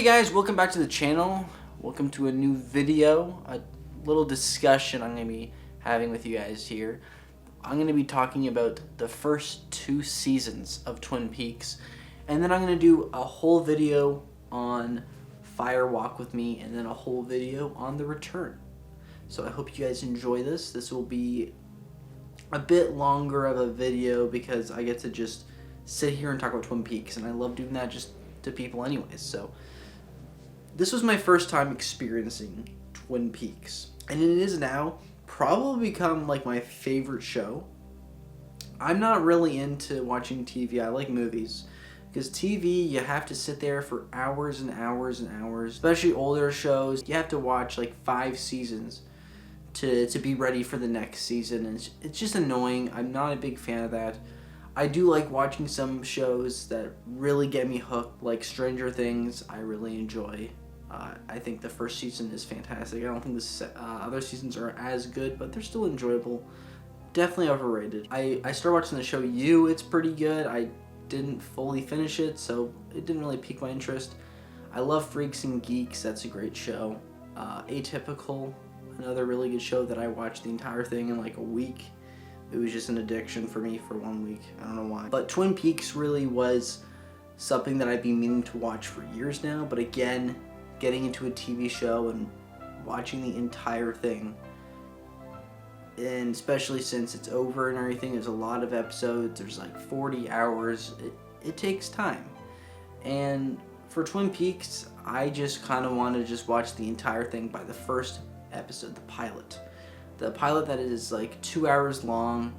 Hey guys, welcome back to the channel. Welcome to a new video, a little discussion I'm going to be having with you guys here. I'm going to be talking about the first 2 seasons of Twin Peaks, and then I'm going to do a whole video on Fire Walk with Me, and then a whole video on The Return. So I hope you guys enjoy this. This will be a bit longer of a video because I get to just sit here and talk about Twin Peaks, and I love doing that just to people anyways. So this was my first time experiencing Twin Peaks, and it is now probably become like my favorite show. I'm not really into watching TV. I like movies, because TV, you have to sit there for hours and hours and hours, especially older shows. You have to watch like 5 seasons to be ready for the next season, and it's just annoying. I'm not a big fan of that. I do like watching some shows that really get me hooked, like Stranger Things. I really enjoy. I think the first season is fantastic. I don't think the other seasons are as good, but they're still enjoyable. Definitely overrated. I started watching the show You. It's pretty good. I didn't fully finish it, so it didn't really pique my interest. I love Freaks and Geeks. That's a great show. Atypical, another really good show that I watched the entire thing in like a week. It was just an addiction for me for 1 week. I don't know why. But Twin Peaks really was something that I've been meaning to watch for years now. But again, getting into a TV show and watching the entire thing, and especially since it's over and everything, there's a lot of episodes, there's like 40 hours, it takes time. And for Twin Peaks, I just kind of want to just watch the entire thing by the first episode, the pilot. The pilot that is like 2 hours long.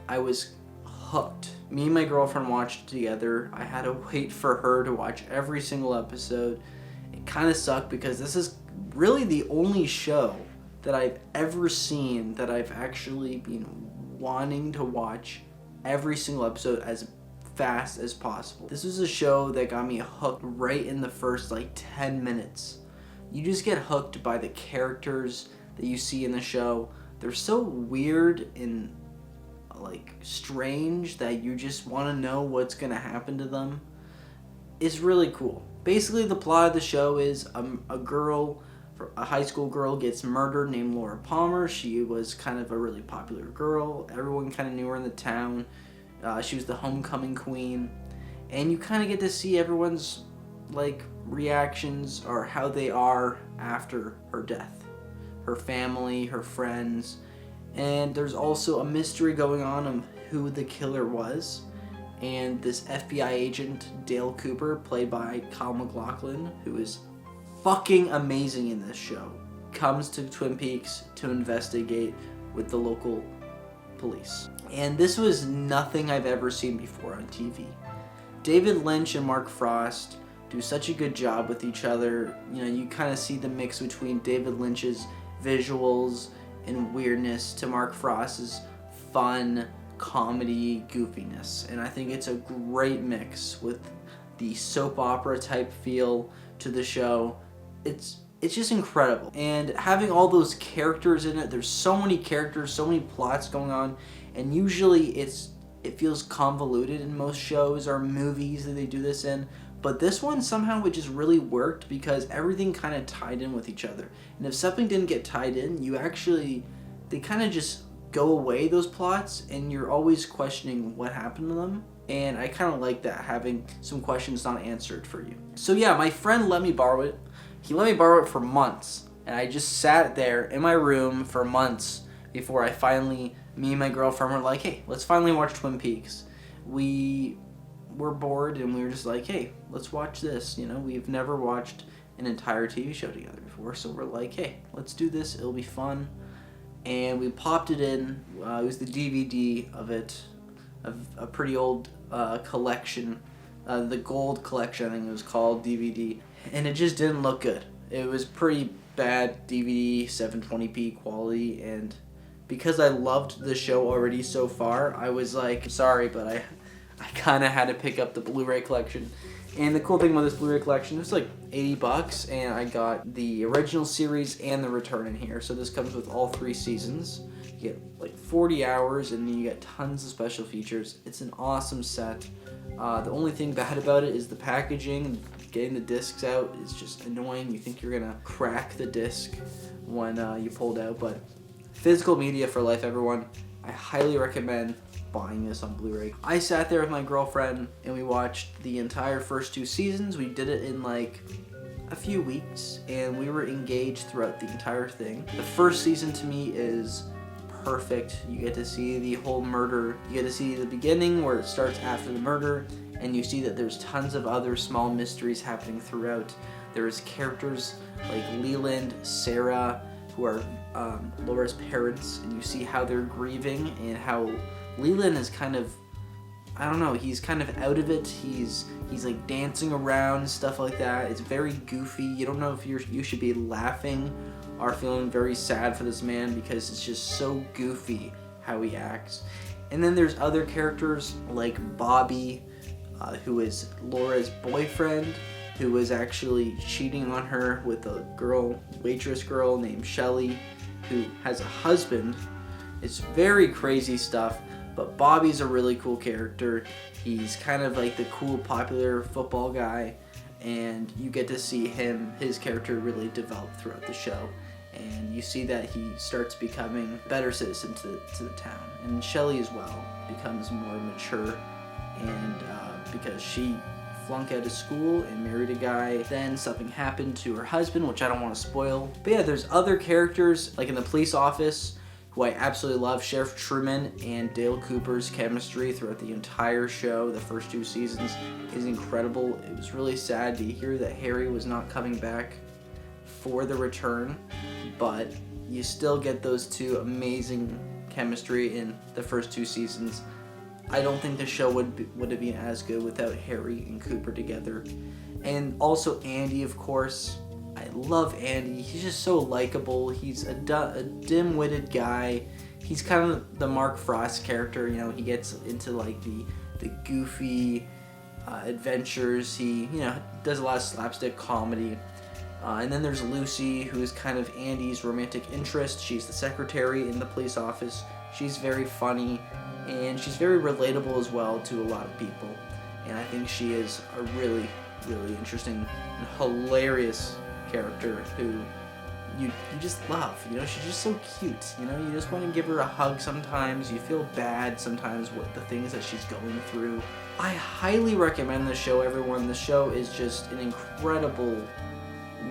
I was hooked. Me and my girlfriend watched it together. I had to wait for her to watch every single episode. It kind of sucked because this is really the only show that I've ever seen that I've actually been wanting to watch every single episode as fast as possible. This was a show that got me hooked right in the first like 10 minutes. You just get hooked by the characters that you see in the show. They're so weird and like strange that you just want to know what's gonna happen to them. It's really cool. Basically, the plot of the show is a high school girl gets murdered named Laura Palmer. She was kind of a really popular girl. Everyone kind of knew her in the town. She was the homecoming queen, and you kind of get to see everyone's like reactions or how they are after her death. Her family, her friends, and there's also a mystery going on of who the killer was. And this FBI agent, Dale Cooper, played by Kyle MacLachlan, who is fucking amazing in this show, comes to Twin Peaks to investigate with the local police. And this was nothing I've ever seen before on TV. David Lynch and Mark Frost do such a good job with each other. You know, you kind of see the mix between David Lynch's visuals and weirdness to Mark Frost's fun comedy goofiness, and I think it's a great mix with the soap opera type feel to the show. It's just incredible, and having all those characters in it, there's so many characters, so many plots going on, and usually it feels convoluted in most shows or movies that they do this in. But this one, somehow it just really worked because everything kind of tied in with each other. And if something didn't get tied in, they kind of just go away, those plots, and you're always questioning what happened to them. And I kind of like that, having some questions not answered for you. So yeah, my friend let me borrow it. He let me borrow it for months. And I just sat there in my room for months before me and my girlfriend were like, hey, let's finally watch Twin Peaks. We were bored and we were just like, hey, let's watch this. You know, we've never watched an entire TV show together before, so we're like, hey, let's do this, it'll be fun. And we popped it in. It was the DVD of it, of a pretty old collection, the gold collection, I think it was called, DVD, and it just didn't look good. It was pretty bad DVD, 720p quality, and because I loved the show already so far, I was like, sorry, but I kind of had to pick up the Blu-ray collection. And the cool thing about this Blu-ray collection, it's like $80, and I got the original series and The Return in here. So this comes with all 3 seasons. You get like 40 hours, and then you get tons of special features. It's an awesome set. The only thing bad about it is the packaging. getting the discs out is just annoying. You think you're gonna crack the disc when you pull it out, but physical media for life, everyone. I highly recommend buying this on Blu-ray. I sat there with my girlfriend and we watched the entire first 2 seasons. We did it in like a few weeks and we were engaged throughout the entire thing. The first season to me is perfect. You get to see the whole murder. You get to see the beginning where it starts after the murder, and you see that there's tons of other small mysteries happening throughout. There's characters like Leland, Sarah, who are Laura's parents, and you see how they're grieving and how Leland is kind of, I don't know, he's kind of out of it. He's like dancing around and stuff like that. It's very goofy. You don't know if you should be laughing or feeling very sad for this man because it's just so goofy how he acts. And then there's other characters like Bobby, who is Laura's boyfriend, who was actually cheating on her with a girl, waitress girl named Shelly, who has a husband. It's very crazy stuff, but Bobby's a really cool character. He's kind of like the cool, popular football guy, and you get to see his character really develop throughout the show. And you see that he starts becoming a better citizen to the town. And Shelly as well becomes more mature, and because she flunked out of school and married a guy, then something happened to her husband, which I don't want to spoil. But yeah, there's other characters, like in the police office, who I absolutely love. Sheriff Truman and Dale Cooper's chemistry throughout the entire show, the first 2 seasons, is incredible. It was really sad to hear that Harry was not coming back for the return, but you still get those 2 amazing chemistry in the first 2 seasons. I don't think the show would have been as good without Harry and Cooper together. And also Andy, of course. I love Andy. He's just so likable. He's a dim-witted guy. He's kind of the Mark Frost character. You know, he gets into like the goofy adventures. He does a lot of slapstick comedy. And then there's Lucy, who is kind of Andy's romantic interest. She's the secretary in the police office. She's very funny, and she's very relatable as well to a lot of people. And I think she is a really, really interesting and hilarious character who you just love. She's just so cute. You just want to give her a hug sometimes. You feel bad sometimes with the things that she's going through. I highly recommend the show, everyone. The show is just an incredible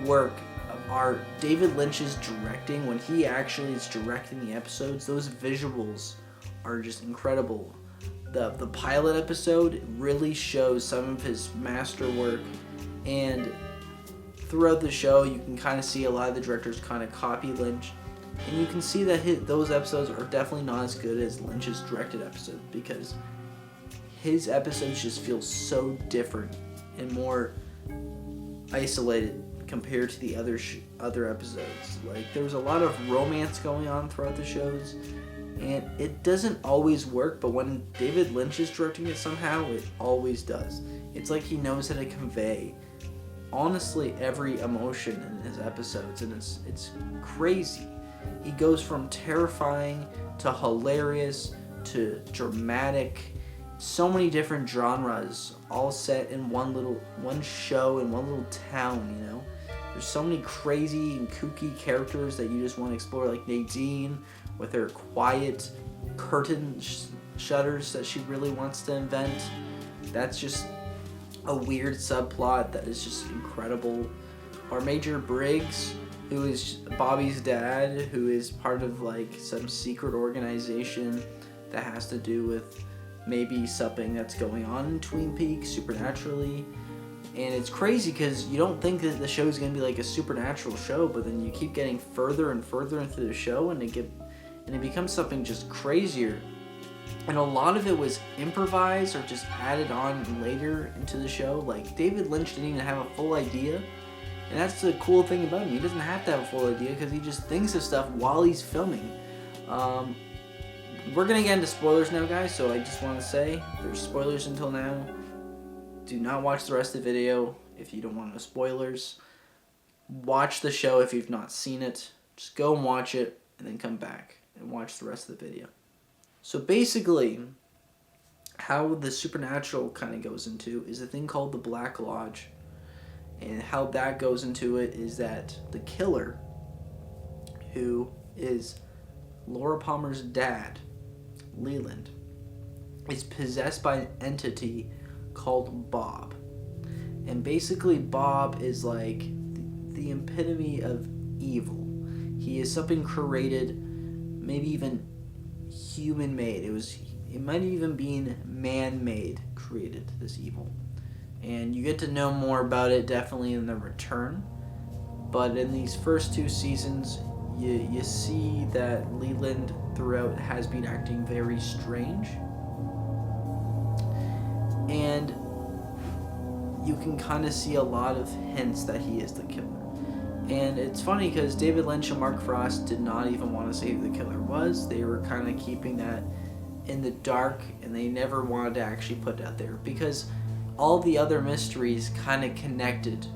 work of art. David Lynch's directing, when he actually is directing the episodes, those visuals are just incredible. The pilot episode really shows some of his masterwork, and throughout the show you can kind of see a lot of the directors kind of copy Lynch, and you can see that those episodes are definitely not as good as Lynch's directed episode, because his episodes just feel so different and more isolated compared to the other episodes. Like, there's a lot of romance going on throughout the shows, and it doesn't always work, but when David Lynch is directing it, somehow it always does. It's like he knows how to convey, honestly, every emotion in his episodes, and it's crazy. He goes from terrifying to hilarious to dramatic. So many different genres, all set in one show in one little town. There's so many crazy and kooky characters that you just want to explore, like Nadine with her quiet curtain shutters that she really wants to invent. That's just a weird subplot that is just incredible. Or Major Briggs, who is Bobby's dad, who is part of like some secret organization that has to do with maybe something that's going on in Twin Peaks supernaturally. And it's crazy because you don't think that the show is going to be like a supernatural show, but then you keep getting further and further into the show, and it becomes something just crazier. And a lot of it was improvised or just added on later into the show. Like, David Lynch didn't even have a full idea, and that's the cool thing about him. He doesn't have to have a full idea because he just thinks of stuff while he's filming. We're going to get into spoilers now, guys, so I just want to say there's spoilers until now. Do not watch the rest of the video if you don't want no spoilers. Watch the show if you've not seen it. Just go and watch it, and then come back and watch the rest of the video. So basically, how the supernatural kind of goes into is a thing called the Black Lodge. And how that goes into it is that the killer, who is Laura Palmer's dad, Leland, is possessed by an entity called Bob. And basically Bob is like the epitome of evil. He is something created, maybe even human-made. It might even be man-made, created, this evil. And you get to know more about it definitely in The Return. But in these first 2 seasons, you see that Leland throughout has been acting very strange. And you can kind of see a lot of hints that he is the killer. And it's funny because David Lynch and Mark Frost did not even want to say who the killer was. They were kind of keeping that in the dark, and they never wanted to actually put it out there because all the other mysteries kind of connected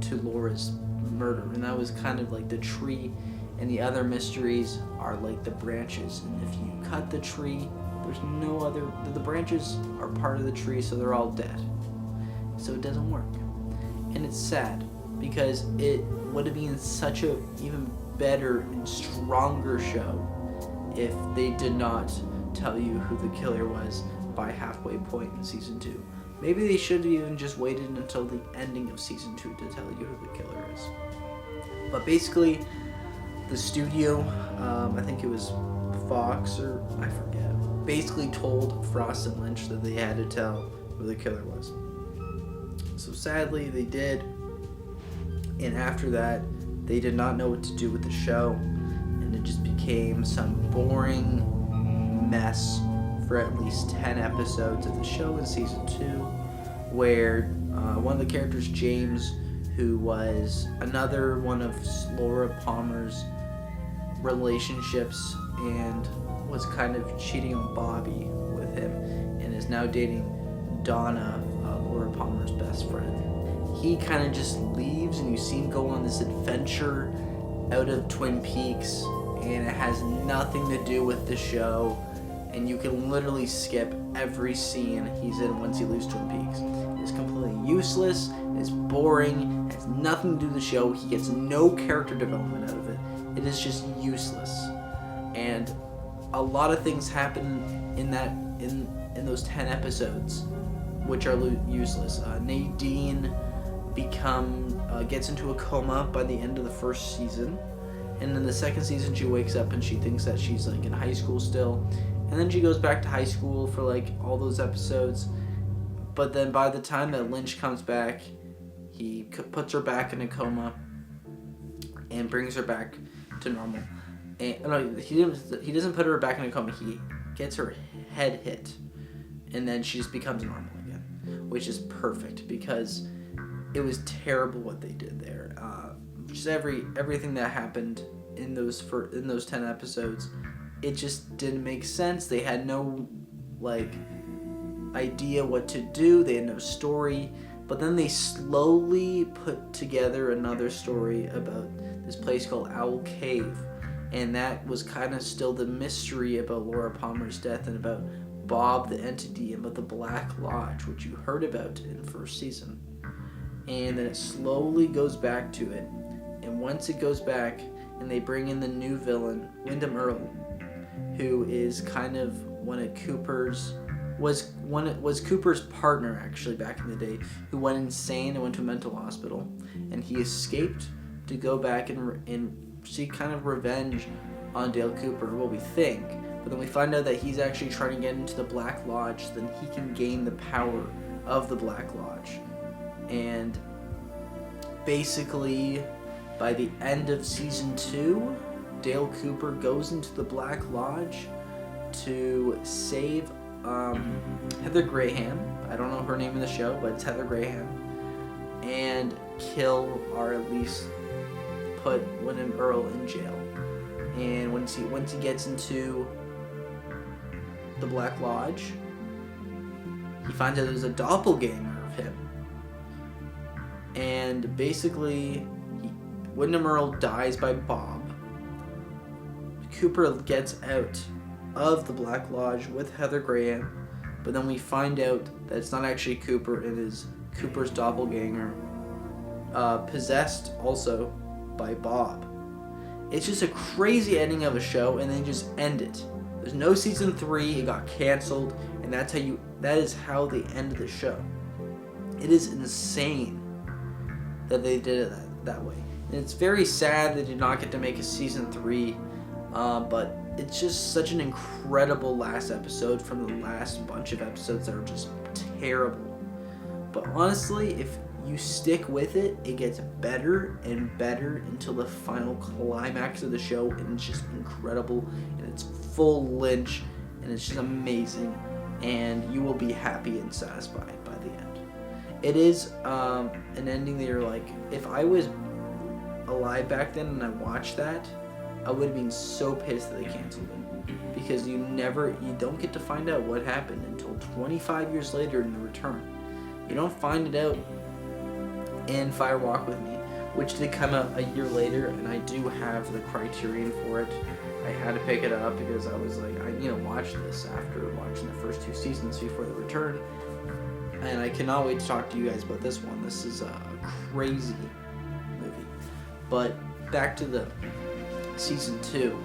to Laura's murder, and that was kind of like the tree, and the other mysteries are like the branches. And if you cut the tree, there's no other. The branches are part of the tree, so they're all dead. So it doesn't work, and it's sad because it would have been such a even better and stronger show if they did not tell you who the killer was by halfway point in season 2. Maybe they should have even just waited until the ending of season 2 to tell you who the killer is. But basically, the studio, I think it was Fox or I forget, basically told Frost and Lynch that they had to tell who the killer was. So sadly, they did. And after that, they did not know what to do with the show, and it just became some boring mess for at least 10 episodes of the show in season 2, where one of the characters, James, who was another one of Laura Palmer's relationships and was kind of cheating on Bobby with him, and is now dating Donna, Laura Palmer's best friend. He kind of just leaves, and you see him go on this adventure out of Twin Peaks, and it has nothing to do with the show, and you can literally skip every scene he's in once he leaves Twin Peaks. It's completely useless, it's boring, it has nothing to do with the show, he gets no character development out of it. It is just useless. And a lot of things happen in those 10 episodes which are useless. Nadine gets into a coma by the end of the first season, and in the second season she wakes up and she thinks that she's like in high school still, and then she goes back to high school for like all those episodes. But then by the time that Lynch comes back, he puts her back in a coma and brings her back to normal. And no, he doesn't put her back in a coma. He gets her head hit, and then she just becomes normal again, which is perfect because it was terrible what they did there. Just everything that happened in those 10 episodes, it just didn't make sense. They had no idea what to do. They had no story. But then they slowly put together another story about this place called Owl Cave, and that was kind of still the mystery about Laura Palmer's death and about Bob the entity and about the Black Lodge, which you heard about in the first season. And then it slowly goes back to it. And once it goes back and they bring in the new villain, Wyndham Earle, who is kind of one of Cooper's partner actually back in the day, who went insane and went to a mental hospital, and he escaped to go back and seek kind of revenge on Dale Cooper, what we think. But then we find out that he's actually trying to get into the Black Lodge so then he can gain the power of the Black Lodge. And basically, by the end of season 2, Dale Cooper goes into the Black Lodge to save Heather Graham. I don't know her name in the show, but it's Heather Graham. And kill, or at least put Wyndham Earle in jail. And once he gets into the Black Lodge, he finds out there's a doppelganger of him. And basically, Wyndham Earle dies by Bob. Cooper gets out of the Black Lodge with Heather Graham, but then we find out that it's not actually Cooper, it is Cooper's doppelganger, Possessed also by Bob. It's just a crazy ending of a show, and then just end it. There's no season 3. It got canceled, and that is how they ended the show. It is insane that they did it that way. And it's very sad they did not get to make a season 3, but it's just such an incredible last episode from the last bunch of episodes that are just terrible. But honestly, if you stick with it, it gets better and better until the final climax of the show, and it's just incredible, and it's full Lynch, and it's just amazing, and you will be happy and satisfied by the end. It is an ending that you're like, if I was alive back then and I watched that, I would have been so pissed that they canceled it, because you don't get to find out what happened until 25 years later in The Return. You don't find it out in Fire Walk With Me, which did come out a year later, and I do have the Criterion for it. I had to pick it up because I was like, I need to watch this after watching the first 2 seasons before The Return, and I cannot wait to talk to you guys about this one. This is a crazy movie. But back to the season 2.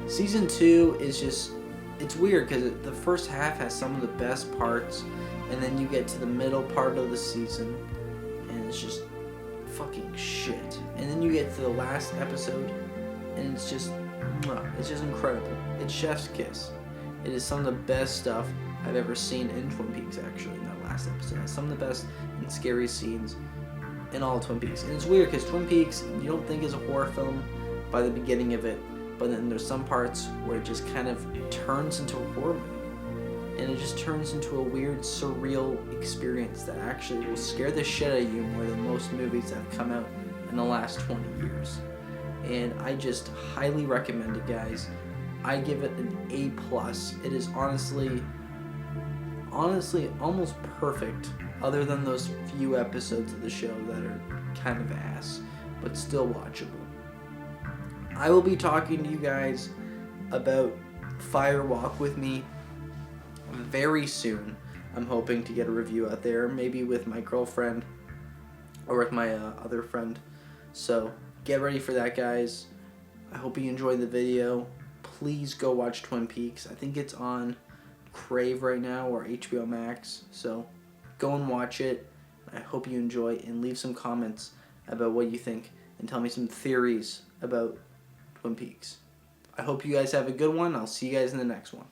Season 2 is just, it's weird because the first half has some of the best parts, and then you get to the middle part of the season, and it's just fucking shit. And then you get to the last episode, and it's just incredible. It's chef's kiss. It is some of the best stuff I've ever seen in Twin Peaks, actually, in that last episode. It's some of the best and scary scenes in all of Twin Peaks. And it's weird because Twin Peaks, you don't think is a horror film by the beginning of it, but then there's some parts where it just kind of turns into a horror movie. And it just turns into a weird, surreal experience that actually will scare the shit out of you more than most movies that have come out in the last 20 years. And I just highly recommend it, guys. I give it an A+. It is honestly almost perfect, other than those few episodes of the show that are kind of ass, but still watchable. I will be talking to you guys about Fire Walk With Me very soon. I'm hoping to get a review out there, maybe with my girlfriend or with my other friend. So get ready for that, guys. I hope you enjoyed the video. Please go watch Twin Peaks. I think it's on Crave right now or HBO Max. So go and watch it. I hope you enjoy, and leave some comments about what you think, and tell me some theories about Twin Peaks. I hope you guys have a good one. I'll see you guys in the next one.